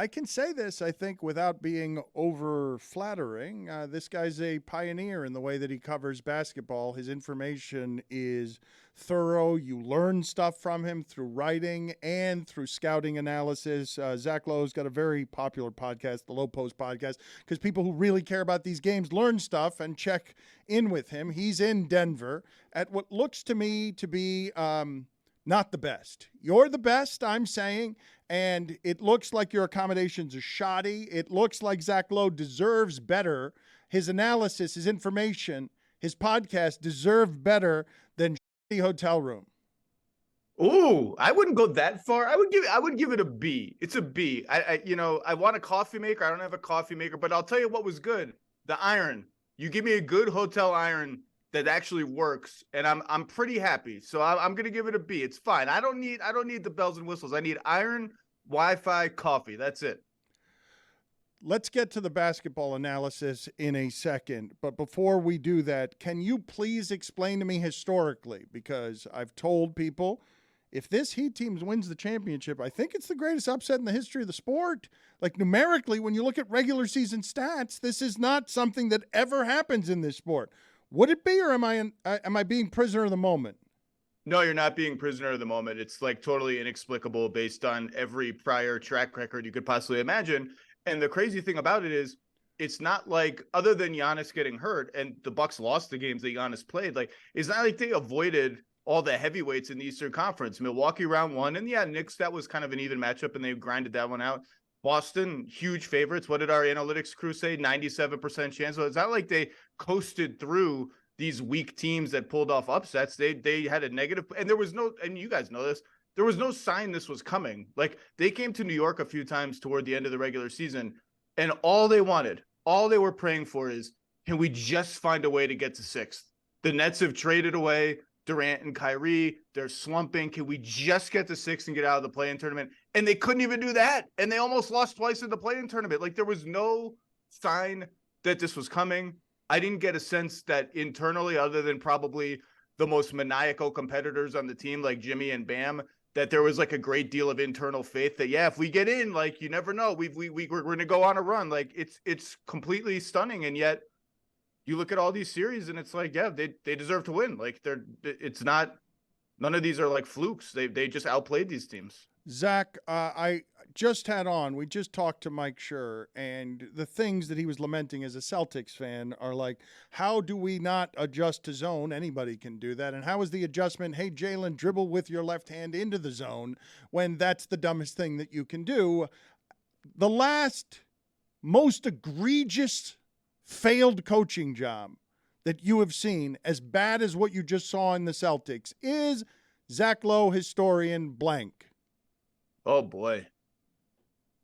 I can say this, I think, without being over flattering. This guy's a pioneer in the way that he covers basketball. His information is thorough. You learn stuff from him through writing and through scouting analysis. Zach Lowe's got a very popular podcast, the Low Post Podcast, because people who really care about these games learn stuff and check in with him. He's in Denver at what looks to me to be not the best. You're the best, I'm saying. And it looks like your accommodations are shoddy. It looks like Zach Lowe deserves better. His analysis, his information, his podcast deserve better than shitty hotel room. Ooh, I wouldn't go that far. I would give it a B. It's a B. I want a coffee maker. I don't have a coffee maker, but I'll tell you what was good. The iron. You give me a good hotel iron that actually works, and I'm pretty happy. So I'm gonna give it a B. It's fine. I don't need the bells and whistles. I need iron, Wi-Fi, coffee. That's it. Let's get to the basketball analysis in a second. But before we do that, can you please explain to me historically? Because I've told people if this Heat team wins the championship, I think it's the greatest upset in the history of the sport. Like numerically, when you look at regular season stats, this is not something that ever happens in this sport. Would it be, or am I being prisoner of the moment? No, you're not being prisoner of the moment. It's like totally inexplicable based on every prior track record you could possibly imagine. And the crazy thing about it is, it's not like, other than Giannis getting hurt and the Bucks lost the games that Giannis played, like it's not like they avoided all the heavyweights in the Eastern Conference. Milwaukee round one, and yeah, Knicks, that was kind of an even matchup, and they grinded that one out. Boston, huge favorites. What did our analytics crew say? 97% chance. So it's not like they coasted through these weak teams that pulled off upsets. They had a negative, and there was no, and you guys know this, there was no sign this was coming. Like they came to New York a few times toward the end of the regular season, and all they were praying for is, can we just find a way to get to sixth? The Nets have traded away Durant and Kyrie. They're slumping. Can we just get to sixth and get out of the play-in tournament? And they couldn't even do that. And they almost lost twice in the play-in tournament. Like there was no sign that this was coming. I didn't get a sense that internally, other than probably the most maniacal competitors on the team, like Jimmy and Bam, that there was like a great deal of internal faith that, yeah, if we get in, like you never know, we're going to go on a run. Like it's completely stunning. And yet you look at all these series and it's like, yeah, they deserve to win. Like it's not, none of these are like flukes. They just outplayed these teams. Zach, I just we just talked to Mike Schur, and the things that he was lamenting as a Celtics fan are like, how do we not adjust to zone? Anybody can do that. And how is the adjustment, hey, Jalen, dribble with your left hand into the zone, when that's the dumbest thing that you can do? The last most egregious failed coaching job that you have seen, as bad as what you just saw in the Celtics, is Zach Lowe, historian blank. Oh boy.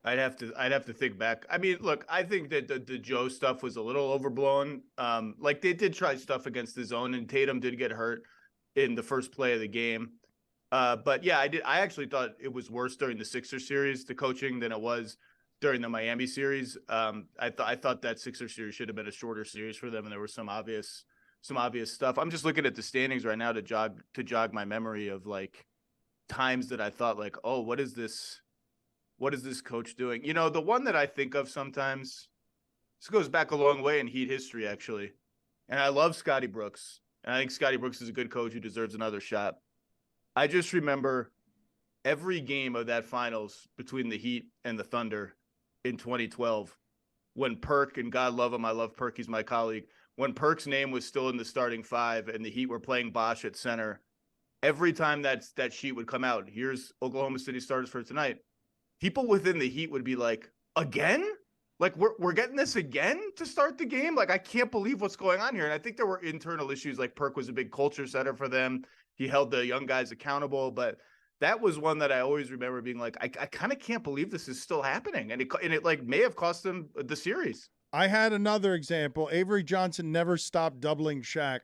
I'd have to think back. I mean, look, I think that the Joe stuff was a little overblown. Like they did try stuff against the zone, and Tatum did get hurt in the first play of the game. But yeah, I actually thought it was worse during the Sixers series, the coaching, than it was during the Miami series. I thought that Sixers series should have been a shorter series for them, and there was some obvious stuff. I'm just looking at the standings right now to jog my memory of like times that I thought like, oh, what is this coach doing? You know, the one that I think of sometimes, this goes back a long way in Heat history, actually. And I love Scotty Brooks. And I think Scotty Brooks is a good coach who deserves another shot. I just remember every game of that finals between the Heat and the Thunder in 2012, when Perk, and God love him, I love Perk, he's my colleague, when Perk's name was still in the starting five and the Heat were playing Bosch at center, every time that sheet would come out, here's Oklahoma City starters for tonight, people within the Heat would be like, again? Like, we're getting this again to start the game? Like, I can't believe what's going on here. And I think there were internal issues. Like, Perk was a big culture setter for them. He held the young guys accountable. But that was one that I always remember being like, I kind of can't believe this is still happening. And it like may have cost them the series. I had another example. Avery Johnson never stopped doubling Shaq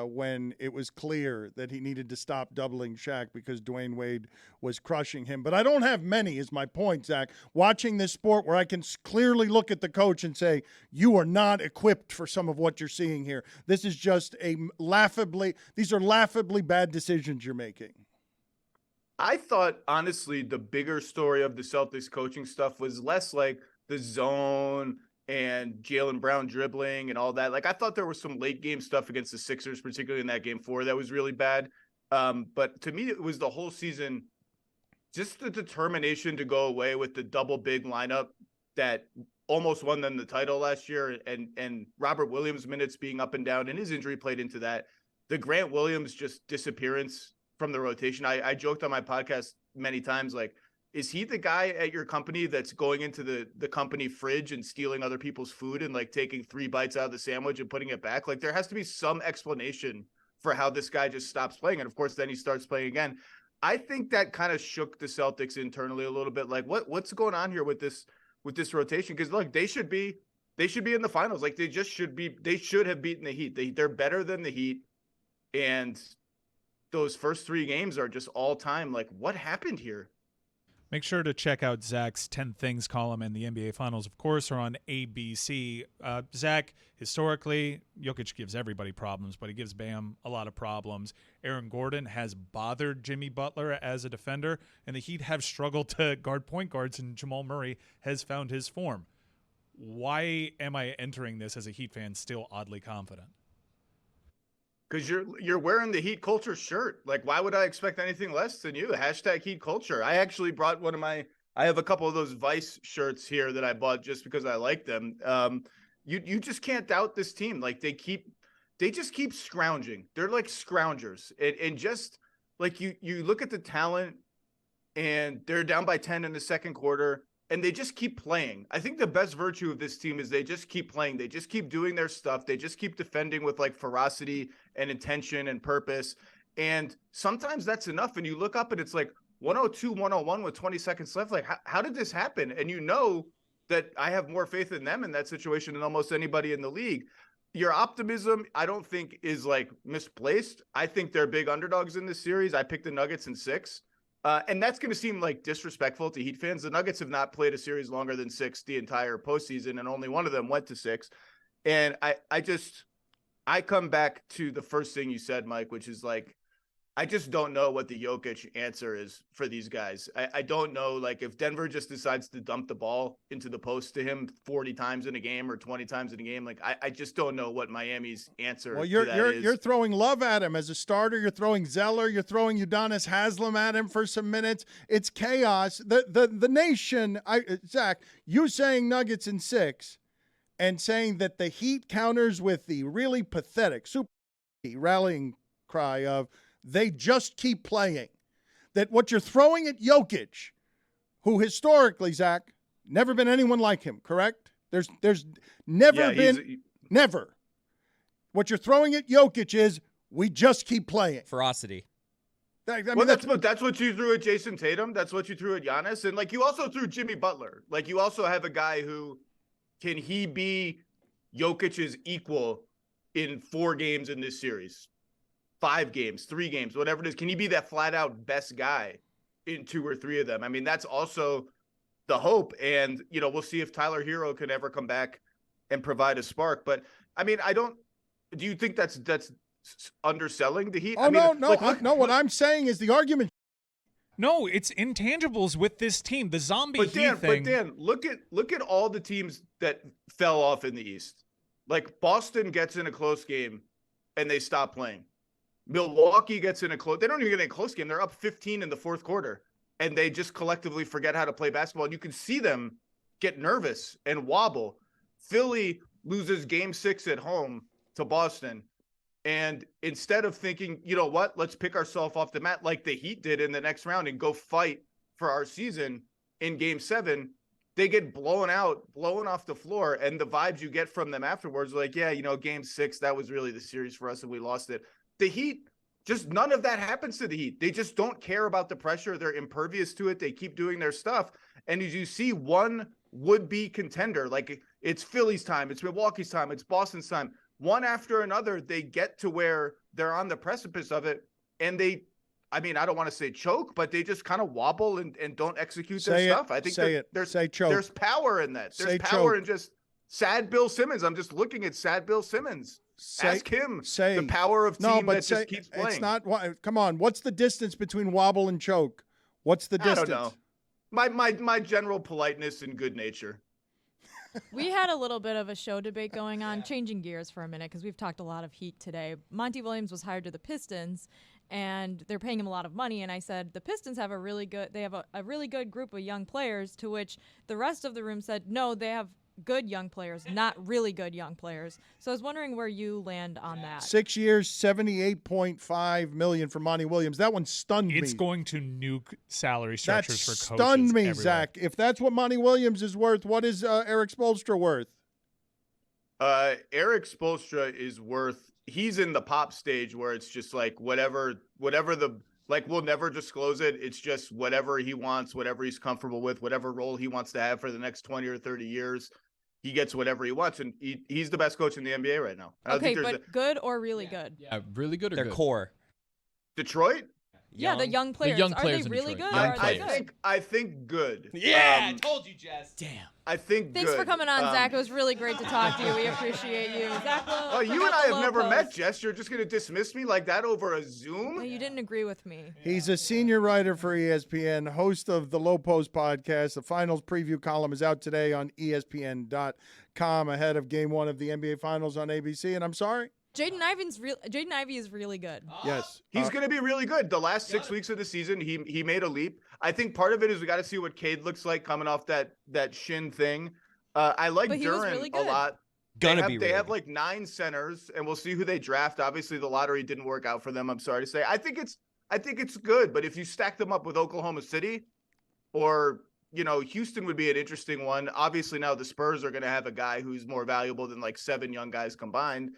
when it was clear that he needed to stop doubling Shaq because Dwayne Wade was crushing him. But I don't have many, is my point, Zach. Watching this sport where I can clearly look at the coach and say, you are not equipped for some of what you're seeing here. This is just these are laughably bad decisions you're making. I thought, honestly, the bigger story of the Celtics coaching stuff was less like the zone and Jaylen Brown dribbling and all that. Like, I thought there was some late game stuff against the Sixers, particularly in that game 4, that was really bad. But to me, it was the whole season, just the determination to go away with the double big lineup that almost won them the title last year, and Robert Williams' minutes being up and down, and his injury played into that. The Grant Williams just disappearance from the rotation. I joked on my podcast many times, like, is he the guy at your company that's going into the company fridge and stealing other people's food and like taking 3 bites out of the sandwich and putting it back? Like, there has to be some explanation for how this guy just stops playing. And of course, then he starts playing again. I think that kind of shook the Celtics internally a little bit. Like, what's going on here with this rotation? Because look, they should be in the finals. Like, they should have beaten the Heat. They're better than the Heat. And those first 3 games are just all time. Like, what happened here? Make sure to check out Zach's 10 Things column, and the NBA Finals, of course, are on ABC. Zach, historically, Jokic gives everybody problems, but he gives Bam a lot of problems. Aaron Gordon has bothered Jimmy Butler as a defender, and the Heat have struggled to guard point guards, and Jamal Murray has found his form. Why am I entering this as a Heat fan still oddly confident? Because you're wearing the Heat culture shirt. Like, why would I expect anything less than you? Hashtag Heat culture. I actually brought I have a couple of those Vice shirts here that I bought just because I like them. You just can't doubt this team. Like, they just keep scrounging. They're like scroungers. And just like you look at the talent, and they're down by 10 in the second quarter, and they just keep playing. I think the best virtue of this team is they just keep playing. They just keep doing their stuff. They just keep defending with like ferocity and intention and purpose. And sometimes that's enough. And you look up and it's like 102, 101 with 20 seconds left. Like, how did this happen? And you know that I have more faith in them in that situation than almost anybody in the league. Your optimism, I don't think, is like misplaced. I think they're big underdogs in this series. I picked the Nuggets in 6. And that's going to seem like disrespectful to Heat fans. The Nuggets have not played a series longer than 6 the entire postseason, and only one of them went to 6. And I come back to the first thing you said, Mike, which is like, I just don't know what the Jokic answer is for these guys. I don't know, like, if Denver just decides to dump the ball into the post to him 40 times in a game or 20 times in a game, like, I just don't know what Miami's answer to that is. You're throwing Love at him as a starter. You're throwing Zeller. You're throwing Udonis Haslem at him for some minutes. It's chaos. The nation, Zach, you saying Nuggets in 6 and saying that the Heat counters with the really pathetic, super rallying cry of, they just keep playing. That what you're throwing at Jokic, who historically, Zach, never been anyone like him, correct? There's never been. What you're throwing at Jokic is, we just keep playing. Ferocity. That's what you threw at Jason Tatum. That's what you threw at Giannis. And like, you also threw Jimmy Butler. Like, you also have a guy who, can he be Jokic's equal in 4 games in this series? 5 games, 3 games, whatever it is. Can he be that flat out best guy in 2 or 3 of them? I mean, that's also the hope. And, you know, we'll see if Tyler Hero can ever come back and provide a spark. But I mean, do you think that's underselling the Heat? Oh, no. What I'm saying is the argument. No, it's intangibles with this team. The zombie Heat thing. But Dan, look at all the teams that fell off in the East. Like, Boston gets in a close game and they stop playing. Milwaukee gets in they don't even get in a close game. They're up 15 in the 4th quarter, and they just collectively forget how to play basketball. And you can see them get nervous and wobble. Philly loses game 6 at home to Boston. And instead of thinking, you know what, let's pick ourselves off the mat like the Heat did in the next round and go fight for our season in game 7, they get blown off the floor. And the vibes you get from them afterwards, like, yeah, you know, game 6, that was really the series for us and we lost it. The Heat, just none of that happens to the Heat. They just don't care about the pressure. They're impervious to it. They keep doing their stuff. And as you see one would-be contender, like, it's Philly's time, it's Milwaukee's time, it's Boston's time, one after another, they get to where they're on the precipice of it. And I don't want to say choke, but they just kind of wobble and don't execute their stuff. I think there's power in that. There's power in just sad Bill Simmons. I'm just looking at sad Bill Simmons. Ask him the power of team that just keeps playing. It's not. Come on. What's the distance between wobble and choke? What's the I distance? don't know. My general politeness and good nature. We had a little bit of a show debate going on, changing gears for a minute because we've talked a lot of Heat today. Monty Williams was hired to the Pistons, and they're paying him a lot of money. And I said the Pistons have a really good group of young players. To which the rest of the room said, no, they have good young players, not really good young players. So I was wondering where you land on that. 6 years, $78.5 million for Monty Williams. That one stunned me. It's going to nuke salary structures for coaches. Stunned me, everywhere. Zach. If that's what Monty Williams is worth, what is Eric Spoelstra worth? Eric Spoelstra is worth. He's in the pop stage where it's just like whatever the. Like, we'll never disclose it. It's just whatever he wants, whatever he's comfortable with, whatever role he wants to have for the next 20 or 30 years. He gets whatever he wants, and he's the best coach in the NBA right now. Okay, but good or really good? Yeah, really good or Their good? core. Detroit? Yeah, the young players. The young Are players they in really Detroit. good? Young Or are they players. good? I think good. Yeah, told you, Jess. Damn. I think Thanks good. for coming on, Zach. It was really great to talk to you. We appreciate you. Zach Lowe. Oh, you check and out I the have Lowe never post. met, Jess. You're just going to dismiss me like that over a No, Zoom? you didn't agree with me. He's a senior writer for ESPN, host of the Low Post podcast. The finals preview column is out today on ESPN.com ahead of Game 1 of the NBA Finals on ABC. And I'm sorry? Jaden Ivey is really good. Yes. He's going to be really good. The last 6 weeks of the season, he made a leap. I think part of it is we got to see what Cade looks like coming off that shin thing. I like But he was Duren really a good. lot. Gonna They have, be they really have good. like 9 centers, and we'll see who they draft. Obviously, the lottery didn't work out for them. I'm sorry to say. I think it's good, but if you stack them up with Oklahoma City, or Houston would be an interesting one. Obviously, now the Spurs are going to have a guy who's more valuable than like 7 young guys combined.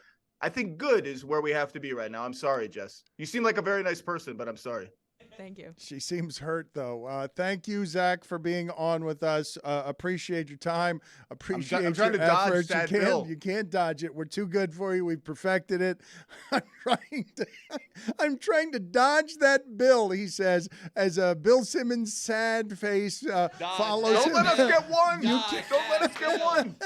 I think good is where we have to be right now. I'm sorry, Jess. You seem like a very nice person, but I'm sorry. Thank you. She seems hurt, though. Thank you, Zach, for being on with us. Appreciate your time. Appreciate I'm trying your to dodge efforts. that you bill. You can't dodge it. We're too good for you. We've perfected it. I'm trying to dodge that bill, he says, as Bill Simmons' sad face follows Don't him. let us get one. Dodge. Don't let us get one.